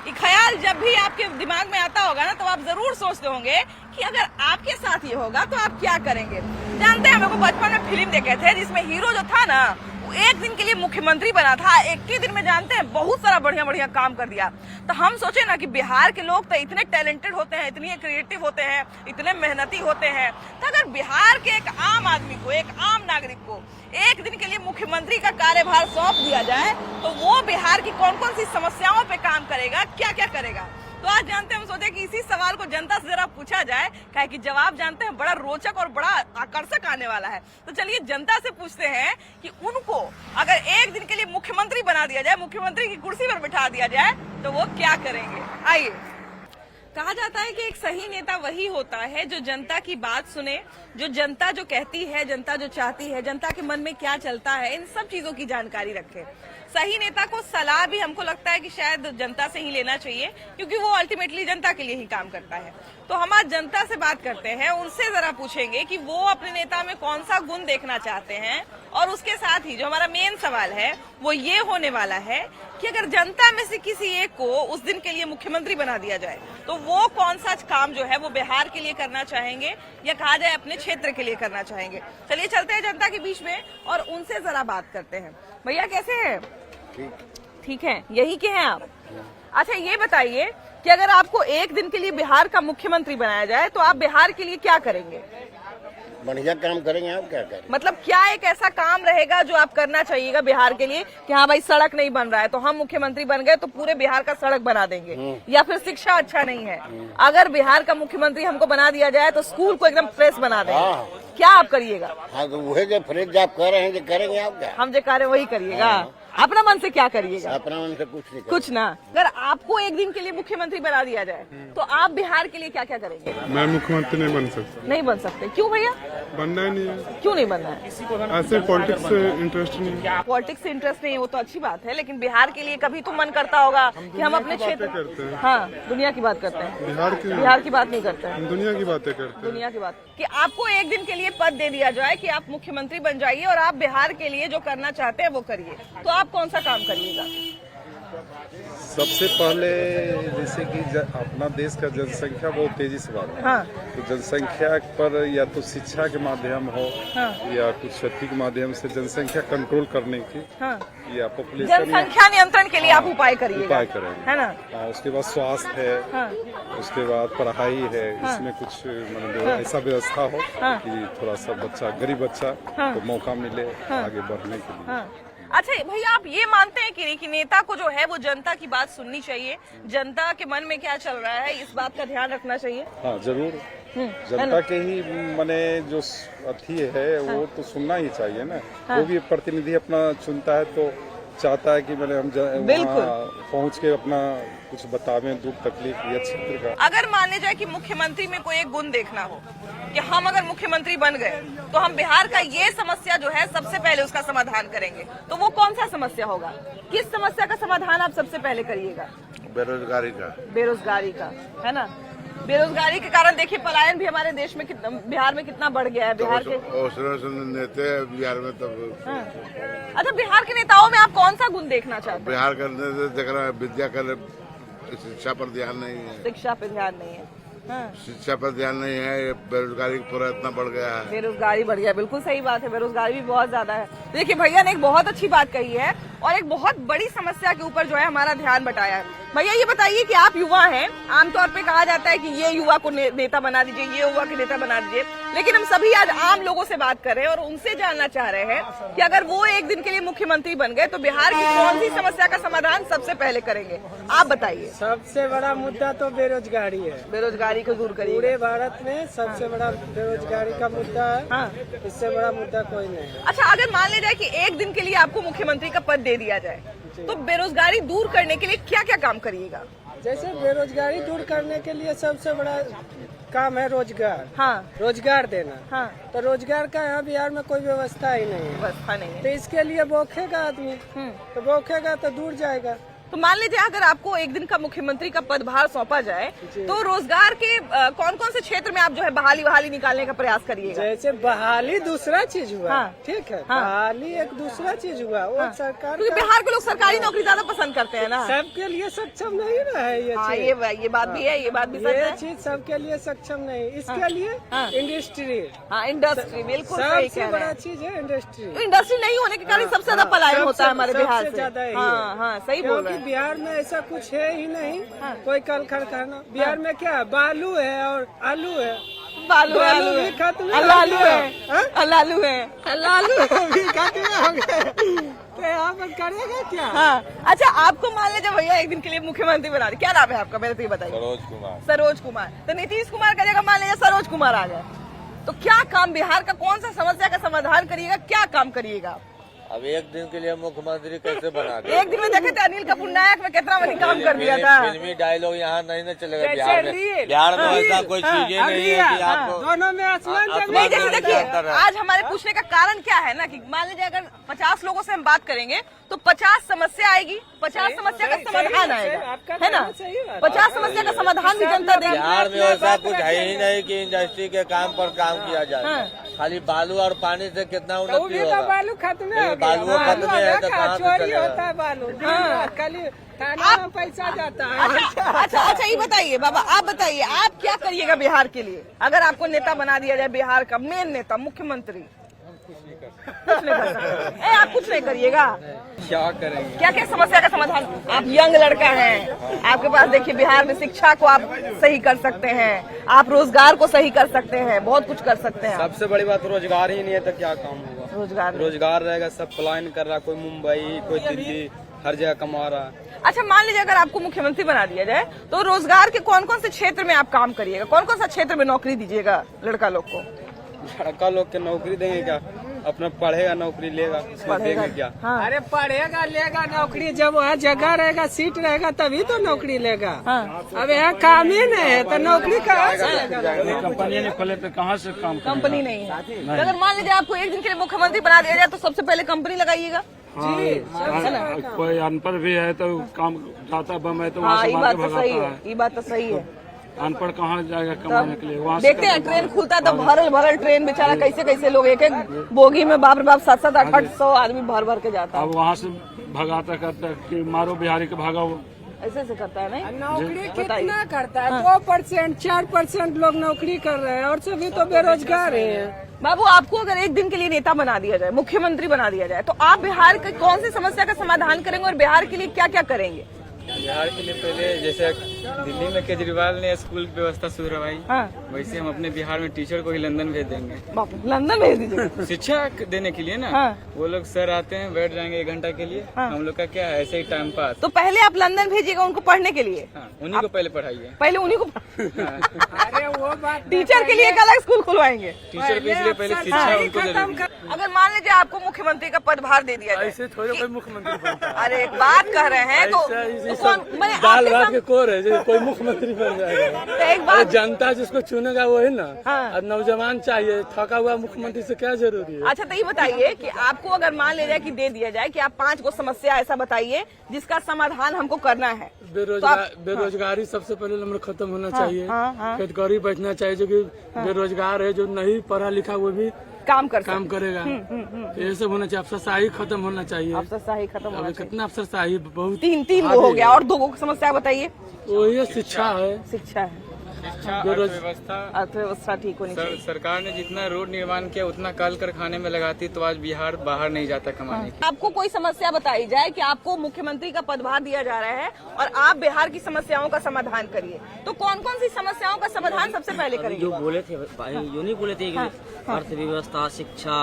ये ख्याल जब भी आपके दिमाग में आता होगा ना तो आप जरूर सोचते होंगे कि अगर आपके साथ ये होगा तो आप क्या करेंगे। जानते हैं, हम लोग को बचपन में फिल्म देखे थे जिसमें हीरो जो था ना वो एक दिन के लिए मुख्यमंत्री बना था। 21 दिन में जानते हैं बहुत सारा बढ़िया बढ़िया काम कर दिया। तो हम सोचे ना कि बिहार के लोग तो इतने टैलेंटेड होते हैं, इतने क्रिएटिव होते हैं, इतने मेहनती होते हैं, तो अगर बिहार के एक आम आदमी को, एक आम नागरिक को एक दिन के लिए मुख्यमंत्री का कार्यभार सौंप दिया जाए तो वो बिहार की कौन कौन सी समस्याओं पे काम करेगा, क्या क्या करेगा। तो आज जानते हैं, हम सोचे कि इसी सवाल को जनता से जरा पूछा जाए, काहे कि जवाब जानते हैं बड़ा रोचक और बड़ा आकर्षक आने वाला है। तो चलिए जनता से पूछते हैं कि उनको अगर एक दिन के लिए मुख्यमंत्री बना दिया जाए, मुख्यमंत्री की कुर्सी पर बिठा दिया जाए तो वो क्या करेंगे। आइए। कहा जाता है कि एक सही नेता वही होता है जो जनता की बात सुने, जो जनता जो कहती है, जनता जो चाहती है, जनता के मन में क्या चलता है, इन सब चीजों की जानकारी रखे। सही नेता को सलाह भी हमको लगता है कि शायद जनता से ही लेना चाहिए, क्योंकि वो अल्टीमेटली जनता के लिए ही काम करता है। तो हम आज जनता से बात करते हैं, उनसे जरा पूछेंगे कि वो अपने नेता में कौन सा गुण देखना चाहते हैं। और उसके साथ ही जो हमारा मेन सवाल है वो ये होने वाला है कि अगर जनता में से किसी एक को उस दिन के लिए मुख्यमंत्री बना दिया जाए तो वो कौन सा काम जो है वो बिहार के लिए करना चाहेंगे या कहा जाए अपने क्षेत्र के लिए करना चाहेंगे। चलिए चलते हैं जनता के बीच में और उनसे जरा बात करते हैं। भैया कैसे हैं? ठीक है, यही के हैं आप? अच्छा ये बताइए कि अगर आपको एक दिन के लिए बिहार का मुख्यमंत्री बनाया जाए तो आप बिहार के लिए क्या करेंगे? बढ़िया काम करेंगे। आप क्या करेंगे? मतलब क्या एक ऐसा काम रहेगा जो आप करना चाहिएगा बिहार के लिए कि हाँ भाई सड़क नहीं बन रहा है तो हम मुख्यमंत्री बन गए तो पूरे बिहार का सड़क बना देंगे, या फिर शिक्षा अच्छा नहीं है, अगर बिहार का मुख्यमंत्री हमको बना दिया जाए तो स्कूल को एकदम फ्रेश बना देंगे। हाँ। क्या आप करिएगा? हाँ तो वही जो फ्रेश आप कह रहे हैं जो करेंगे आप क्या? हम जो कह रहे हैं वही करिएगा। अपना मन से क्या करिएगा? अपना मन से कुछ नहीं कुछ ना। अगर आपको एक दिन के लिए मुख्यमंत्री बना दिया जाए तो आप बिहार के लिए क्या क्या करेंगे? मैं मुख्यमंत्री नहीं बन सकता। नहीं बन सकते? क्यों भैया? बनना ही नहीं है। क्यों नहीं बनना है? ऐसे पॉलिटिक्स से इंटरेस्ट नहीं है। पॉलिटिक्स से इंटरेस्ट नहीं है वो तो अच्छी बात है, लेकिन बिहार के लिए कभी तो मन करता होगा कि हम अपने क्षेत्र करते हैं। हाँ, दुनिया की बात करते हैं, बिहार की बात नहीं करते हैं, दुनिया की बातें करते हैं। दुनिया की बात। कि आपको एक दिन के लिए पद दे दिया जाए कि आप मुख्यमंत्री बन जाइए और आप बिहार के लिए जो करना चाहते हैं वो करिए, तो आप कौन सा काम करिएगा? सबसे पहले जैसे कि अपना देश का जनसंख्या बहुत तेजी से बढ़ रहा है। हाँ। तो जनसंख्या पर या तो शिक्षा के माध्यम हो, हाँ। या कुछ क्षति के माध्यम से जनसंख्या कंट्रोल करने की, हाँ। या पॉपुलेशन जनसंख्या नियंत्रण के लिए आप उपाय करिएगा। उपाय करेंगे, है ना? उसके बाद स्वास्थ्य है, हाँ। उसके बाद पढ़ाई है। इसमें कुछ मतलब ऐसा व्यवस्था हो कि थोड़ा सा बच्चा, गरीब बच्चा को मौका मिले आगे बढ़ने के लिए। हाँ। अच्छा भैया, आप ये मानते हैं कि नेता को जो है वो जनता की बात सुननी चाहिए, जनता के मन में क्या चल रहा है इस बात का ध्यान रखना चाहिए? हाँ जरूर, जनता के ही माने जो अथी है वो तो सुनना ही चाहिए ना। वो भी प्रतिनिधि अपना चुनता है तो चाहता है कि मैंने हम पहुंच के अपना कुछ बतावें दुख तकलीफ या क्षेत्र का। अगर मान ले जाए कि मुख्यमंत्री में कोई एक गुण देखना हो कि हम अगर मुख्यमंत्री बन गए तो हम बिहार का ये समस्या जो है सबसे पहले उसका समाधान करेंगे, तो वो कौन सा समस्या होगा? किस समस्या का समाधान आप सबसे पहले करिएगा? बेरोजगारी का। बेरोजगारी का, है ना? बेरोजगारी के कारण देखिए पलायन भी हमारे देश में बिहार में कितना बढ़ गया है। बिहार के नेता बिहार में तब। हाँ। अच्छा, बिहार के नेताओं में आप कौन सा गुण देखना चाहते हैं? बिहार का देख रहा है विद्या का, शिक्षा पर ध्यान नहीं है। शिक्षा पे ध्यान नहीं है। हाँ। शिक्षा पर ध्यान नहीं है, बेरोजगारी पूरा इतना बढ़ गया है। बेरोजगारी बढ़ गया, बिल्कुल सही बात है, बेरोजगारी भी बहुत ज्यादा है। देखिए भैया ने एक बहुत अच्छी बात कही है और एक बहुत बड़ी समस्या के ऊपर जो है हमारा ध्यान बटाया है। भैया ये बताइए कि आप युवा हैं, आमतौर पे कहा जाता है कि ये युवा को नेता बना दीजिए, ये युवा के नेता बना दीजिए, लेकिन हम सभी आज आम लोगों से बात कर रहे हैं और उनसे जानना चाह रहे हैं कि अगर वो एक दिन के लिए मुख्यमंत्री बन गए तो बिहार की कौन सी समस्या का समाधान सबसे पहले करेंगे? आप बताइए। सबसे बड़ा मुद्दा तो बेरोजगारी है। बेरोजगारी को दूर करिए। पूरे भारत में सबसे बड़ा बेरोजगारी का मुद्दा है। हाँ। इससे बड़ा मुद्दा कोई नहीं है। अच्छा, अगर मान ले जाए कि एक दिन के लिए आपको मुख्यमंत्री का पद दे दिया जाए तो बेरोजगारी दूर करने के लिए क्या क्या काम करिएगा? जैसे बेरोजगारी दूर करने के लिए सबसे बड़ा काम है रोजगार। हाँ। रोजगार देना। हाँ। तो रोजगार का यहाँ बिहार में कोई व्यवस्था ही नहीं है। व्यवस्था नहीं है तो इसके लिए बौखेगा आदमी, तो बौखेगा तो दूर जाएगा। तो मान लीजिए अगर आपको एक दिन का मुख्यमंत्री का पदभार सौंपा जाए तो रोजगार के कौन कौन से क्षेत्र में आप जो है बहाली निकालने का प्रयास करिएगा? जैसे बहाली दूसरा चीज हुआ, हाँ। ठीक है, हाँ। बहाली एक दूसरा चीज हुआ, वो सरकार क्योंकि का बिहार के लोग सरकारी नौकरी ज्यादा पसंद करते हैं ना। सबके लिए सक्षम नहीं ना है ये हाँ, चीज। ये बात भी है, ये बात भी सच ये है। चीज सबके लिए सक्षम नहीं, इसके लिए हाँ। इंडस्ट्री, हाँ, इंडस्ट्री बिल्कुल सही सबसे कह रहे बड़ा हैं। चीज है इंडस्ट्री। इंडस्ट्री नहीं होने के कारण सबसे ज्यादा पलायन होता है हमारे बिहार से। ज्यादा यही हाँ है। हाँ, सही बोल रहे क्योंकि हैं। बिहार में ऐसा कुछ है ही नहीं, हाँ। कोई कल कारखाना। बिहार में क्या है, बालू है और आलू है। बालू है, बालू आलू भी है, खत्म अलालू है, हाँ? अलालू है। लालू भी खत्म हो गए, तो यहाँ पर करेगा क्या? हाँ, अच्छा आपको मान लीजिए भैया एक दिन के लिए मुख्यमंत्री बना दे, क्या नाम है आपका, मेरे तो ये बताइए। सरोज कुमार। तो नीतीश कुमार का जगह मान लीजिए सरोज कुमार आ गए, तो क्या काम बिहार का कौन सा समस्या का समाधान करिएगा, क्या काम करिएगा? अब एक दिन के लिए मुख्यमंत्री कैसे बना दे? एक दिन में देखे थे अनिल कपूर नायक में कितना बड़ी काम कर दिया था। फिल्मी डायलॉग यहाँ नहीं न चलेगा जैसे बिहार में। रील, बिहार में रील, ऐसा कोई हाँ, चीजें नहीं है कि आपको दोनों में आसमान हाँ, जमीन। नहीं, जैसे नहीं, देखिए अंतर है। आज हमारे पूछने का कारण क्या है ना कि मान लीजिए अगर 50 लोगों से हम बात करेंगे तो 50 समस्या आएगी, 50 समस्या का सही, समाधान सही, आएगा, आपका है ना? कहना सही बात। 50 समस्या का समाधान भी जनता देगी। बिहार में ऐसा कुछ है ही नहीं कि इंडस्ट्री के काम पर काम किया जाए। हाँ। खाली बालू और पानी से कितना वो उन्नति भी तो होगा? बालू खत्म है, लेकिन बालू खत्म है तो कहाँ से चोरी चलेगा? होता है बालू, खाली थाना में पैसा जाता है। अच्छा ये बताइए बाबा, आप बताइए आप क्या करिएगा बिहार के लिए अगर आपको नेता बना दिया जाए, बिहार का मेन नेता मुख्यमंत्री? कुछ नहीं कर सकते। आप कुछ नहीं करिएगा, क्या करेंगे? क्या क्या समस्या का समाधान? आप यंग लड़का हैं, आपके पास देखिए बिहार में शिक्षा को आप सही कर सकते हैं, आप रोजगार को सही कर सकते हैं, बहुत कुछ कर सकते हैं। सबसे बड़ी बात रोजगार ही नहीं है तो क्या काम होगा? रोजगार रोजगार रहेगा, सब पलायन कर रहा, कोई मुंबई कोई दिल्ली, हर जगह कमा रहा। अच्छा मान लीजिए अगर आपको मुख्यमंत्री बना दिया जाए तो रोजगार के कौन कौन से क्षेत्र में आप काम करिएगा, कौन कौन सा क्षेत्र में नौकरी दीजिएगा लड़का लोग को? लड़का लोग के नौकरी देंगे क्या? अपना पढ़ेगा नौकरी लेगा, उसमें देंगे क्या? हाँ। अरे पढ़ेगा लेगा नौकरी, जब वहाँ जगह रहेगा, सीट रहेगा तभी तो नौकरी लेगा। हाँ। अब यहाँ काम ही नहीं है तो नौकरी कहाँ से लेगा? कंपनी नहीं खोले तो कहाँ से काम करेगा? कंपनी नहीं है तो अगर मान लीजिए आपको एक दिन के लिए मुख्यमंत्री बना दिया जाए तो सबसे पहले कंपनी लगाइएगा। कोई अनपढ़ भी है तो काम जाता बम है तो वहाँ हाँ, से ये मार बात के तो सही भगाता है, है। ये बात तो सही है। अनपढ़ कहाँ जाएगा कमाने के लिए? वहाँ से देखते हैं ट्रेन खुलता है तो भरल भरल ट्रेन, बेचारा कैसे कैसे लोग एक एक बोगी में बाप रे बाप 700 800 आदमी भर भर के जाता है, अब वहाँ से भगाता करता है कि मारो बिहारी के भागाओ। ऐसे ऐसे करता है नहीं? नौकरी कितना करता है? 2% 4% लोग नौकरी कर रहे हैं और सभी तो बेरोजगार हैं। बाबू आपको अगर एक दिन के लिए नेता बना दिया जाए, मुख्यमंत्री बना दिया जाए तो आप बिहार के कौन सी समस्या का समाधान करेंगे और बिहार के लिए क्या क्या करेंगे? बिहार के लिए पहले जैसे दिल्ली में केजरीवाल ने स्कूल की व्यवस्था सुधरवाई, हाँ। वैसे हम अपने बिहार में टीचर को ही लंदन भेज देंगे बाप रे, लंदन भेज दीजिए। शिक्षा देने के लिए ना। हाँ। वो लोग सर आते हैं, बैठ जाएंगे 1 घंटा के लिए। हाँ। हम लोग का क्या है, ऐसे ही टाइम पास। तो पहले आप लंदन भेजिएगा उनको पढ़ने के लिए, हाँ, उन्हीं को पहले पढ़ाइए। पहले उन्हीं को अरे वो बात टीचर के लिए एक अलग स्कूल खुलवाएंगे। टीचर को इसलिए पहले शिक्षा उनको जरूरी है। अगर मान लीजिए आपको मुख्यमंत्री का पदभार दे दिया जाए, ऐसे थोड़े कोई मुख्यमंत्री बनता है। अरे एक बात कह रहे हैं तो कौन मैंने आपके सामने- कोर है जो कोई मुख्यमंत्री बन जाएगा। तो एक बात जनता जिसको चुनेगा वही ना। हाँ। अब नौजवान चाहिए, थका हुआ मुख्यमंत्री से क्या जरूरी है? अच्छा तो ये बताइए कि आपको अगर मान ले जाए कि दे दिया जाए कि आप 5 को समस्या ऐसा बताइए जिसका समाधान हमको करना है। बेरोजगारी सबसे पहले नंबर खत्म होना चाहिए। हाँ। खेतकारी बैठना चाहिए, जो कि बेरोजगार है, जो नहीं पढ़ा लिखा वो भी काम कर काम करेगा। ये सब होना चाहिए। अफसरशाही खत्म होना चाहिए। अफसरशाही खत्म होना अभी चाहिए। कितना अफसरशाही बहुत 3 वो हो गया और 2 को समस्या बताइए। वही शिक्षा है। शिक्षा है, शिक्षा, अर्थव्यवस्था। अर्थव्यवस्था ठीक होनी चाहिए। सरकार ने जितना रोड निर्माण किया उतना कल कारखाने में लगाती तो आज बिहार बाहर नहीं जाता कमाने के। आपको कोई समस्या बताई जाए कि आपको मुख्यमंत्री का पदभार दिया जा रहा है और आप बिहार की समस्याओं का समाधान करिए, तो कौन कौन सी समस्याओं का समाधान सबसे पहले करेंगे? जो बोले थे यो नहीं बोले थे कि अर्थव्यवस्था, शिक्षा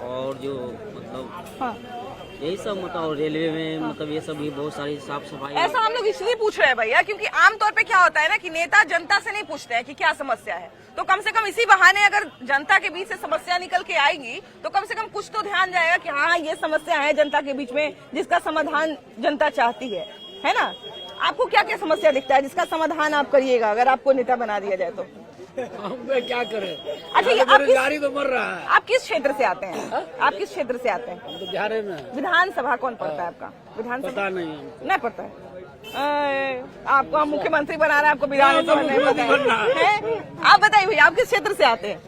और जो मतलब यही सब, मतलब रेलवे में मतलब ये सब भी बहुत सारी साफ सफाई। ऐसा हम लोग इसलिए पूछ रहे हैं भैया क्योंकि आमतौर पे क्या होता है ना कि नेता जनता से नहीं पूछते हैं कि क्या समस्या है, तो कम से कम इसी बहाने अगर जनता के बीच से समस्या निकल के आएगी तो कम से कम कुछ तो ध्यान जाएगा कि हाँ ये समस्या है जनता के बीच में जिसका समाधान जनता चाहती है ना? आपको क्या क्या समस्या दिखता है जिसका समाधान आप करिएगा अगर आपको नेता बना दिया जाए तो? हम क्या करें? अच्छा ये बेरोजगारी तो मर रहा है। आप किस क्षेत्र से आते हैं? आप किस क्षेत्र से आते हैं? हम तो बिहार में विधानसभा कौन पढ़ता है आपका? विधानसभा पता नहीं हमको। नहीं पढ़ता है। आपको हम मुख्यमंत्री बना रहे हैं, आपको विधानसभा नहीं पता है? आप बताइए भैया, आप किस क्षेत्र से आते हैं?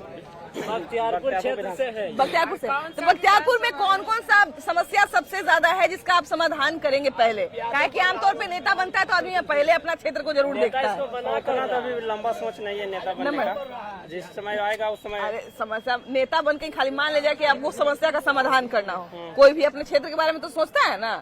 बख्तियारपुर क्षेत्र से है। बख्तियारपुर से। तो बख्तियारपुर में कौन कौन सा समस्या सबसे ज्यादा है जिसका आप समाधान करेंगे पहले? क्या है कि आमतौर पे नेता बनता है तो आदमी पहले अपना क्षेत्र को जरूर देखता है। बनाना तो अभी लंबा सोच नहीं है नेता बनने का, जिस समय आएगा उस समय। अरे समस्या नेता बन के खाली मान ले जाए कि आपको समस्या का समाधान करना हो, कोई भी अपने क्षेत्र के बारे में तो सोचता है ना,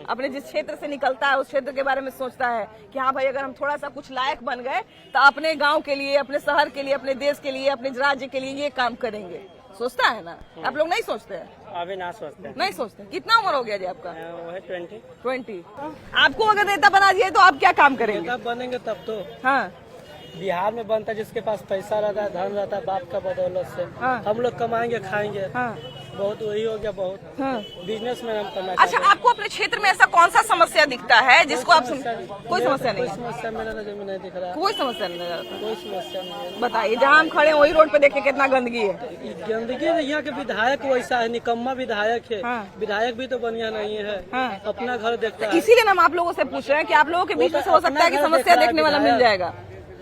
अपने जिस क्षेत्र से निकलता है उस क्षेत्र के बारे में सोचता है कि हाँ भाई अगर हम थोड़ा सा कुछ लायक बन गए तो अपने गांव के लिए, अपने शहर के लिए, अपने देश के लिए, अपने राज्य के लिए ये काम करेंगे, सोचता है ना? आप लोग नहीं सोचते हैं? अभी ना सोचते। नहीं सोचते। कितना उम्र हो गया जी आपका? वो है 20। आपको अगर नेता बना दिए तो आप क्या काम करेंगे? तब बनेंगे तब तो हाँ बिहार में बनता है जिसके पास पैसा रहता है, धन रहता है, बाप का बदौलत से हाँ। हम लोग कमाएंगे खाएंगे। हाँ बहुत वही हो गया, बहुत हाँ। बिजनेस में हम करना अच्छा, आपको अपने क्षेत्र में ऐसा कौन सा समस्या दिखता है जिसको आप कोई समस्या नहीं कोई है? समस्या मेरा नजर में नहीं दिख रहा है, कोई समस्या नहीं है। कोई समस्या नहीं है। बताइए, जहाँ हम खड़े हैं वही रोड पे देखिए कितना गंदगी है। गंदगी यहाँ के विधायक वैसा है, निकम्मा विधायक है। हाँ। विधायक भी तो बढ़िया नहीं है, हाँ। अपना घर देखता है। इसीलिए हम आप लोगों से पूछ रहे हैं कि आप लोगों के बीच में से हो सकता है कि समस्या देखने वाला मिल जाएगा।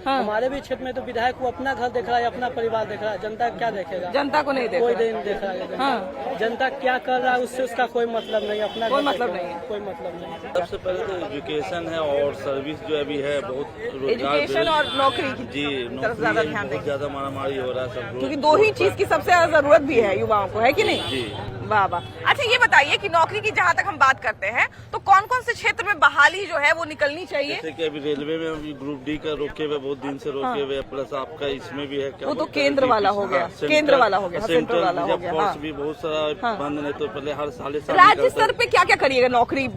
हाँ। हमारे भी क्षेत्र में तो विधायक को अपना घर देख रहा है, अपना परिवार देख रहा है, जनता क्या देखेगा? जनता को नहीं देख कोई रहा। नहीं देख रहा है। हाँ। जनता क्या कर रहा है उससे उसका कोई मतलब नहीं, अपना कोई घर मतलब देखेगा। नहीं है। कोई मतलब नहीं। सबसे पहले तो एजुकेशन है और सर्विस जो अभी है बहुत रोजगार एजुकेशन और नौकरी की जी तरफ ज्यादा ध्यान बहुत देंगे, ज्यादा मारामारी हो रहा है सब क्योंकि लोग। दो ही चीज की सबसे ज्यादा जरूरत भी है युवाओं को, है कि नहीं? जी। वाह वाह। अच्छा ये बताइए कि नौकरी की जहाँ तक हम बात करते हैं तो कौन कौन से क्षेत्र में बहाली जो है वो निकलनी चाहिए? जैसे कि अभी रेलवे में अभी ग्रुप डी का रोके हुए बहुत दिन से रोके हुए, प्लस आपका इसमें भी है क्या वो तो बोलते हैं, केंद्र वाला हो गया, केंद्र वाला हो गया, सेंट्रल वाला हो गया। हाँ। भी बहुत सारा बंद नहीं तो पहले हर साल राज्य स्तर पे क्या क्या करिएगा नौकरी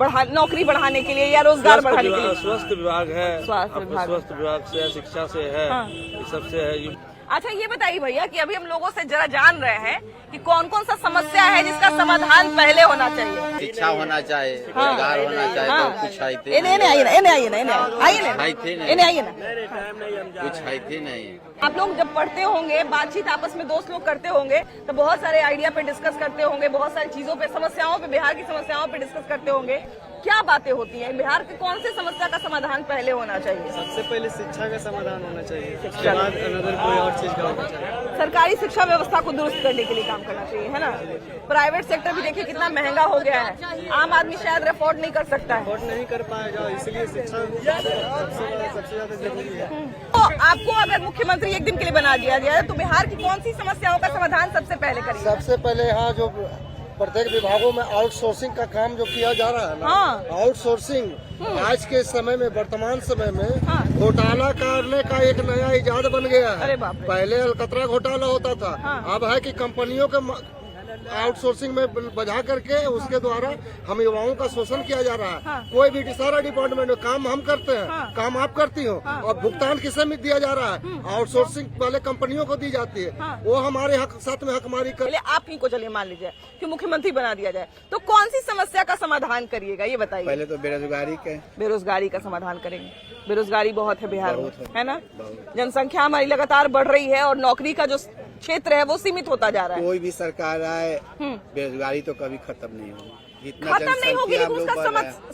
बढ़ाने के लिए या रोजगार बढ़ाने के लिए? स्वास्थ्य विभाग है, स्वास्थ्य आपका विभाग। स्वास्थ्य विभाग से है, शिक्षा से है, हाँ। ये सबसे है। अच्छा ये बताइए भैया कि अभी हम लोगों से जरा जान रहे हैं कि कौन कौन सा समस्या है जिसका समाधान पहले होना चाहिए? शिक्षा होना चाहिए, हाँ। रोजगार होना चाहिए, हाँ। तो कुछ है इन्हें आइए ना, आइए ना, इन्हें आइए ना। कुछ है नहीं। आप लोग जब पढ़ते होंगे, बातचीत आपस में दोस्त लोग करते होंगे तो बहुत सारे आइडिया पे डिस्कस करते होंगे, बहुत सारी चीजों पे, समस्याओं पे, बिहार की समस्याओं पे डिस्कस करते होंगे। क्या बातें होती हैं? बिहार की कौन सी समस्या का समाधान पहले होना चाहिए? सबसे पहले शिक्षा का समाधान होना चाहिए, उसके बाद अनदर कोई और चीज का होना चाहिए। सरकारी शिक्षा व्यवस्था को दुरुस्त करने के लिए काम करना चाहिए, है ना? प्राइवेट सेक्टर भी देखिए कितना महंगा हो गया है, आम आदमी शायद अफोर्ड नहीं कर सकता है। अफोर्ड नहीं कर पाएगा, इसलिए शिक्षा सबसे ज्यादा जरूरी है। तो आपको अगर मुख्यमंत्री एक दिन के लिए बना दिया जाए तो बिहार की कौन सी समस्याओं का समाधान सबसे पहले करिए? सबसे पहले यहाँ जो प्रत्येक विभागों में आउटसोर्सिंग का काम जो किया जा रहा है ना, हाँ। आउटसोर्सिंग आज के समय में, वर्तमान समय में घोटाला करने का एक नया इजाद बन गया है। अरे बाप रे। पहले अलकतरा घोटाला होता था, अब है कि कंपनियों के आउटसोर्सिंग में बजा करके उसके द्वारा हम युवाओं का शोषण किया जा रहा है। कोई भी सारा डिपार्टमेंट में काम हम करते हैं, काम आप करती हो, और भुगतान किसे में दिया जा रहा है? आउटसोर्सिंग पहले कंपनियों को दी जाती है, वो हमारे हक साथ में हकमारी कर। पहले आप ही को चलिए मान लीजिए कि मुख्यमंत्री बना दिया जाए तो कौन सी समस्या का समाधान करिएगा ये बताइए? पहले तो बेरोजगारी का समाधान करेंगे। बेरोजगारी बहुत है बिहार में, है ना? जनसंख्या हमारी लगातार बढ़ रही है और नौकरी का जो क्षेत्र है वो सीमित होता जा रहा है। कोई भी सरकार आए, बेरोजगारी तो कभी खत्म नहीं होगी। खत्म नहीं होगी, लेकिन उसका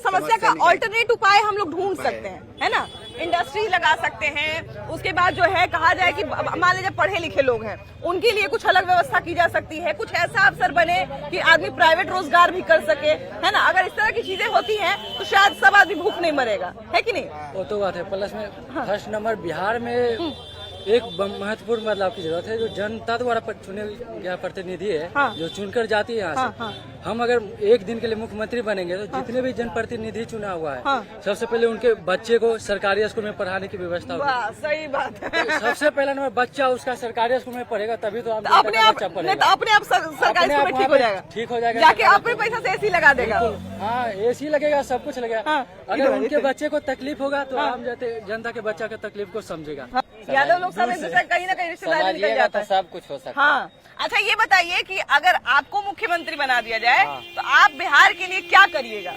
समस्या का ऑल्टरनेट उपाय हम लोग ढूंढ सकते हैं, है ना? इंडस्ट्री लगा सकते हैं। उसके बाद जो है कहा जाए कि मान लीजिए पढ़े लिखे लोग हैं, उनके लिए कुछ अलग व्यवस्था की जा सकती है, कुछ ऐसा अवसर बने कि आदमी प्राइवेट रोजगार भी कर सके, है ना? अगर इस तरह की चीजें होती हैं तो शायद सब आदमी भूख नहीं मरेगा, है कि नहीं? वो तो बात है। प्लस में फर्स्ट नंबर बिहार में एक महत्वपूर्ण बदलाव की जरूरत है। जो जनता द्वारा चुने गया प्रतिनिधि है, जो चुनकर जाती है यहाँ से, हम अगर एक दिन के लिए मुख्यमंत्री बनेंगे तो जितने भी जनप्रतिनिधि चुना हुआ है, सबसे पहले उनके बच्चे को सरकारी स्कूल में पढ़ाने की व्यवस्था होगी। वाह, सही बात है। सबसे पहला नंबर बच्चा उसका सरकारी स्कूल में पढ़ेगा, तभी तो अपने आप सरकारी स्कूल में ठीक हो जाएगा, ठीक हो जाएगा। जाके अपने पैसा से एसी लगा देगा। हाँ, एसी लगेगा, सब कुछ लगेगा। अगर उनके बच्चे को तकलीफ होगा तो आम जनता के बच्चा के तकलीफ को समझेगा। यादव लोग सब कहीं ना कहीं रिश्तेदारी निकल जाता है, सब कुछ हो सकता है। हाँ। अच्छा ये बताइए कि अगर आपको मुख्यमंत्री बना दिया जाए तो आप बिहार के लिए क्या करिएगा?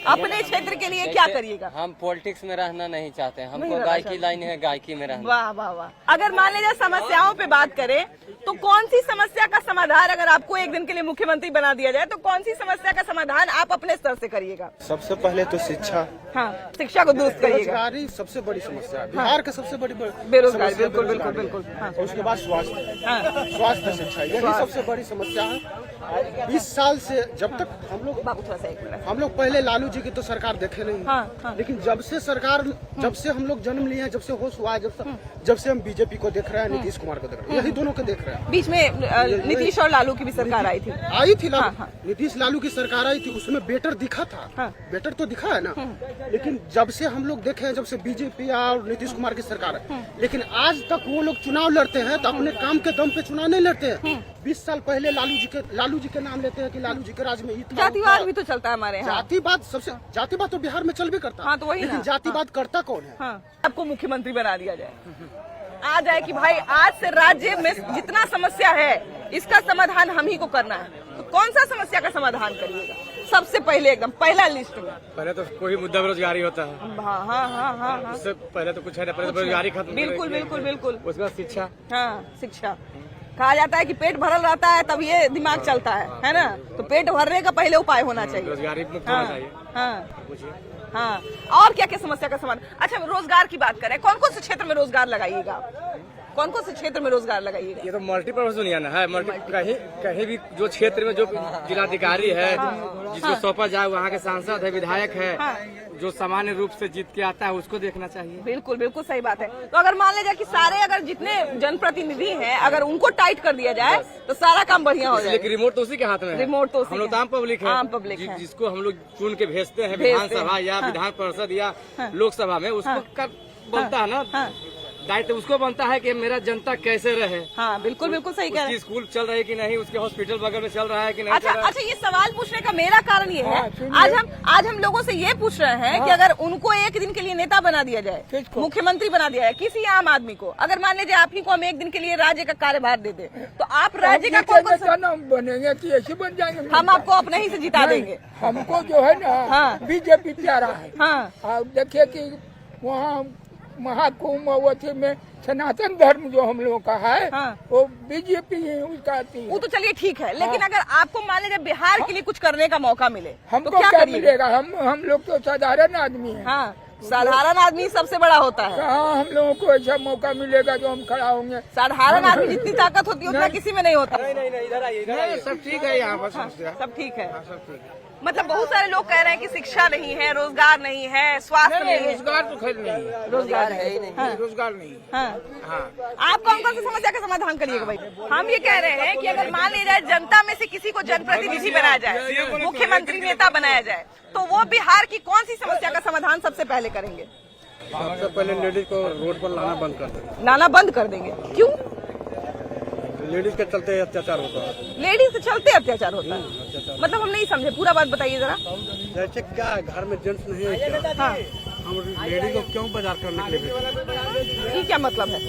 अपने क्षेत्र के लिए क्या करिएगा? हम पॉलिटिक्स में रहना नहीं चाहते, हमको गायकी लाइन है, गायकी में रहना। वाह वाह वाह। अगर मान लीजिए समस्याओं पे बात करें तो कौन सी समस्या का समाधान, अगर आपको एक दिन के लिए मुख्यमंत्री बना दिया जाए तो कौन सी समस्या का समाधान आप अपने स्तर से करिएगा? सबसे पहले तो शिक्षा, हाँ, शिक्षा को दुरुस्त करिएगा। बेरोजगारी सबसे बड़ी समस्या है, बिहार का सबसे बड़ी बेरोजगारी, बिल्कुल बिल्कुल बिल्कुल। हाँ। और उसके बाद स्वास्थ्य, हाँ। स्वास्थ्य शिक्षा, यही सबसे बड़ी समस्या है। 20 साल से जब तक हम लोग पहले लालू जी की तो सरकार देखे नहीं, हाँ। लेकिन जब से सरकार, जब से हम लोग जन्म लिए हैं, जब से होश हुआ है, जब से हम बीजेपी को देख रहे हैं, नीतीश कुमार को देख रहे हैं, यही दोनों को देख रहे हैं। बीच में नीतीश और लालू की भी सरकार आई थी। नीतीश लालू की सरकार आई थी, उसमें बेटर दिखा था, बेटर तो दिखा है ना। लेकिन जब से हम लोग देखे हैं, जब से बीजेपी और नीतीश कुमार की सरकार है, लेकिन आज तक वो लोग चुनाव लड़ते हैं तो अपने काम के दम पे चुनाव नहीं लड़ते हैं। 20 साल पहले लालू जी के नाम लेते हैं कि लालू जी के राज में जातिवाद भी तो चलता है हमारे यहाँ। जातिवाद तो बिहार में चल भी करता है। हाँ, तो वही लेकिन जातिवाद करता कौन है? आपको मुख्यमंत्री बना दिया जाए, आ जाए कि भाई आज से राज्य में जितना समस्या है इसका समाधान हम ही को करना है, तो कौन सा समस्या का समाधान करिएगा सबसे पहले, एकदम पहला लिस्ट में? पहले तो कोई मुद्दा बेरोजगारी होता है। हाँ। उससे पहले तो कुछ है, पहले बेरोजगारी खत्म। बिल्कुल बिल्कुल बिल्कुल। उसके बाद शिक्षा। हाँ, शिक्षा। कहा जाता है कि पेट भरल रहता है तब ये दिमाग चलता है ना? तो पेट भरने का पहले उपाय होना चाहिए, रोजगारी मुक्त होना चाहिए। हाँ। और क्या क्या समस्या का समाधान? अच्छा, रोजगार की बात करें, कौन कौन से क्षेत्र में रोजगार लगाइएगा? कौन कौन से क्षेत्र में रोजगार लगाइएगा? ये तो मल्टीपर्पज दुनिया ना है, कहीं भी जो क्षेत्र में जो जिलाधिकारी है, जिसको सौंपा जाए, वहाँ के सांसद है, विधायक है, जो सामान्य रूप से जीत के आता है उसको देखना चाहिए। बिल्कुल बिल्कुल सही बात है। तो अगर मान लीजिए कि सारे, अगर जितने जनप्रतिनिधि हैं, अगर उनको टाइट कर दिया जाए तो सारा काम बढ़िया हो जाएगा। रिमोट तो उसी के हाथ में है। रिमोट तो हम लोग आम पब्लिक है, आम पब्लिक है, जिसको हम लोग चुन के भेजते हैं विधानसभा या विधान परिषद या लोकसभा में, उसको बनता है ना दायित्व, उसको बनता है कि मेरा जनता कैसे रहे। हाँ, बिल्कुल बिल्कुल सही कह रहे हैं। स्कूल चल रहा है कि नहीं, उसके हॉस्पिटल बगल में चल रहा है कि नहीं। अच्छा, ये सवाल पूछने का मेरा कारण ये है, आज हम लोगों से ये पूछ रहे हैं कि अगर उनको एक दिन के लिए नेता बना दिया जाए, मुख्यमंत्री बना दिया जाए, किसी आम आदमी को, अगर मान लीजिए आप ही को हम एक दिन के लिए राज्य का कार्यभार दे दे, तो आप राज्य का कौन बनेंगे कि ऐसे बन जाएंगे? हम आपको अपने ही से जिता देंगे। हमको जो है ना बीजेपी प्यारा है। हाँ, देखिए कि वहाँ महाकुंभ में सनातन धर्म जो हम लोगों का है, वो बीजेपी है, उसका वो तो चलिए ठीक है, लेकिन अगर आपको मान लीजिए बिहार के लिए कुछ करने का मौका मिले, हमको तो क्या मिलेगा? हम लोग तो साधारण आदमी हैं। हाँ, साधारण आदमी सबसे बड़ा होता है। कहाँ हम लोगों को ऐसा मौका मिलेगा जो हम खड़ा होंगे? साधारण आदमी जितनी ताकत होती है उतना किसी में नहीं होता। नहीं, सब ठीक है यहाँ पर, सब ठीक है। मतलब बहुत सारे लोग कह रहे हैं कि शिक्षा नहीं है, रोजगार नहीं है, स्वास्थ्य नहीं है। रोजगार तो खैर नहीं है, रोजगार है ही नहीं। रोजगार नहीं। आप कौन कौन सी समस्या का समाधान करिएगा भाई? हम ये कह रहे हैं कि अगर मान लिया जाए जनता में से किसी को जनप्रतिनिधि बनाया जाए, मुख्यमंत्री नेता बनाया जाए, तो वो बिहार की कौन सी समस्या का समाधान सबसे पहले करेंगे? सबसे पहले लेडीज को रोड पर लाना बंद कर देंगे। लाना बंद कर देंगे? क्यों? लेडीज के चलते अत्याचार होता है। लेडीज के चलते अत्याचार होता है? मतलब हम नहीं समझे, पूरा बात बताइए जरा। जैसे क्या घर में जेंट्स नहीं है क्या? हाँ, हम लेडीज को क्यों बाजार करने के लिए भेजें? ये क्या मतलब है?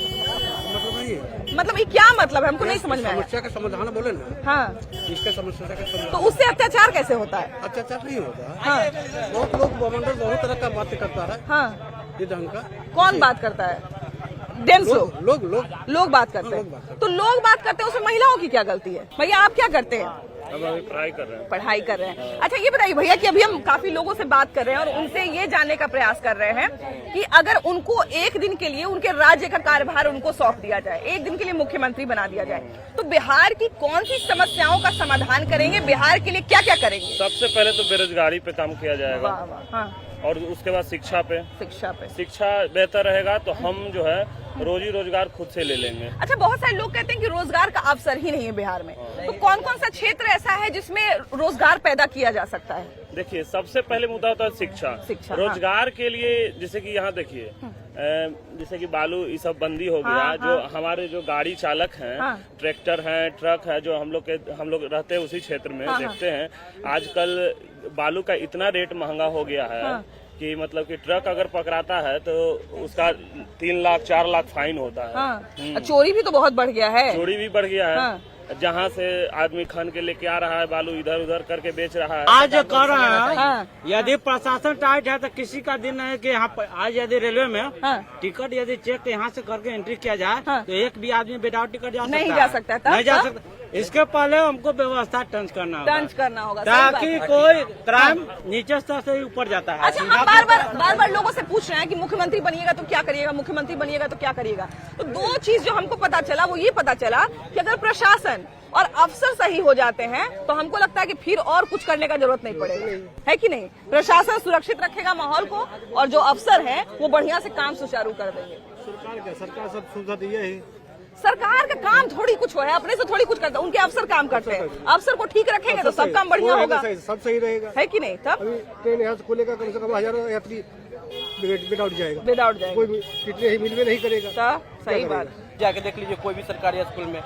मतलब नहीं है, मतलब ये क्या मतलब है, हमको नहीं समझ में आया। समस्या का समाधान बोले ना। हाँ, इसका समस्या का समाधान। तो उससे अत्याचार कैसे होता है? अत्याचार नहीं होता है। हाँ, बहुत लोग बवंडर बहुत तरह का बात करता है। हाँ, ये ढंग का कौन बात करता है? जेंट्स लोग बात करते हैं। तो लोग बात करते हैं, उसमें महिलाओं की क्या गलती है? भैया आप क्या करते हैं? हम अभी पढ़ाई कर रहे हैं। अच्छा, ये बताइए भैया कि अभी हम काफी लोगों से बात कर रहे हैं और उनसे ये जानने का प्रयास कर रहे हैं कि अगर उनको एक दिन के लिए उनके राज्य का कार्यभार उनको सौंप दिया जाए, एक दिन के लिए मुख्यमंत्री बना दिया जाए, तो बिहार की कौन सी समस्याओं का समाधान करेंगे? बिहार के लिए क्या क्या करेंगे? सबसे पहले तो बेरोजगारी पे काम किया जाएगा। वाह वाह। हाँ, और उसके बाद शिक्षा पे शिक्षा बेहतर रहेगा तो हम जो है रोजी रोजगार खुद से ले लेंगे। अच्छा, बहुत सारे लोग कहते हैं कि रोजगार का अवसर ही नहीं है बिहार में, तो कौन कौन सा क्षेत्र ऐसा है जिसमें रोजगार पैदा किया जा सकता है? देखिए, सबसे पहले मुद्दा होता है शिक्षा। रोजगार के लिए जैसे कि यहाँ देखिए, जैसे कि बालू ये सब बंदी हो गया। जो हमारे जो गाड़ी चालक हैं, ट्रैक्टर हैं, ट्रक है, जो हम लोग रहते हैं उसी क्षेत्र में, देखते हैं आजकल बालू का इतना रेट महंगा हो गया है कि मतलब कि ट्रक अगर पकड़ाता है तो उसका 3 लाख 4 लाख फाइन होता है। चोरी भी तो बहुत बढ़ गया है। चोरी भी बढ़ गया है। जहाँ से आदमी खन के लेके आ रहा है बालू, इधर उधर करके बेच रहा है। आज जो कर रहे हैं, यदि प्रशासन टाइट है तो किसी का दिन है कि यहाँ आज यदि रेलवे में टिकट यदि चेक यहाँ से करके एंट्री किया जाए तो एक भी आदमी विदाउट टिकट नहीं जा सकता, नहीं जा सकता। इसके पहले हमको व्यवस्था टंच करना होगा ताकि कोई क्राइम नीचे स्तर से ऊपर जाता है। अच्छा, हम बार बार लोगों से पूछ रहे हैं कि मुख्यमंत्री बनिएगा तो क्या करिएगा, मुख्यमंत्री बनिएगा तो क्या करिएगा। तो दो चीज जो हमको पता चला वो ये पता चला कि अगर प्रशासन और अफसर सही हो जाते हैं तो हमको लगता है कि फिर और कुछ करने का जरूरत नहीं पड़ेगा, है कि नहीं। प्रशासन सुरक्षित रखेगा माहौल को और जो अफसर है वो बढ़िया से काम सुचारू कर देंगे। सरकार सब सुविधा दी है, सरकार का काम थोड़ी कुछ है, अपने से थोड़ी कुछ करता है, उनके अफसर काम करते हैं। अफसर को ठीक रखेंगे तो सब काम बढ़िया होगा, सब सही रहेगा, है कि नहीं। तब ट्रेन यहाँ से खुलेगा कम से कम 1000 यात्री विदाउट जाएगा, कोई कितने ही मिलवे नहीं करेगा। सही बात। जाके देख लीजिए कोई भी सरकारी स्कूल में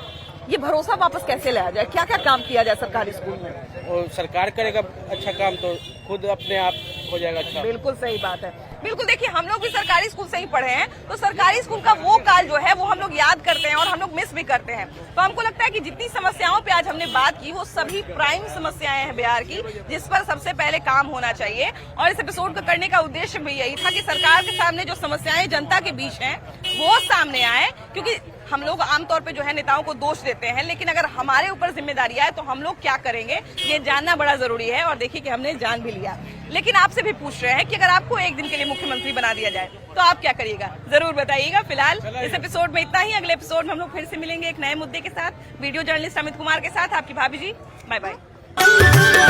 ये भरोसा वापस कैसे लाया जाए, क्या क्या काम किया जाए सरकारी स्कूल में। और सरकार करेगा अच्छा काम तो खुद अपने आप हो जाएगा अच्छा। बिल्कुल सही बात है। बिल्कुल, देखिए हम लोग भी सरकारी स्कूल से ही पढ़े हैं तो सरकारी स्कूल का वो काल जो है वो हम लोग याद करते हैं और हम लोग मिस भी करते हैं। तो हमको लगता है कि जितनी समस्याओं पे आज हमने बात की वो सभी प्राइम समस्याएं हैं बिहार की, जिस पर सबसे पहले काम होना चाहिए। और इस एपिसोड को करने का उद्देश्य भी यही था कि सरकार के सामने जो समस्याएं जनता के बीच हैं वो सामने आए, क्योंकि हम लोग आमतौर पे जो है नेताओं को दोष देते हैं, लेकिन अगर हमारे ऊपर जिम्मेदारी आए तो हम लोग क्या करेंगे ये जानना बड़ा जरूरी है। और देखिए कि हमने जान भी लिया। लेकिन आपसे भी पूछ रहे हैं कि अगर आपको एक दिन के लिए मुख्यमंत्री बना दिया जाए तो आप क्या करिएगा, जरूर बताइएगा। फिलहाल इस एपिसोड में इतना ही। अगले एपिसोड में हम लोग फिर से मिलेंगे एक नए मुद्दे के साथ। वीडियो जर्नलिस्ट अमित कुमार के साथ आपकी भाभी जी। Bye bye.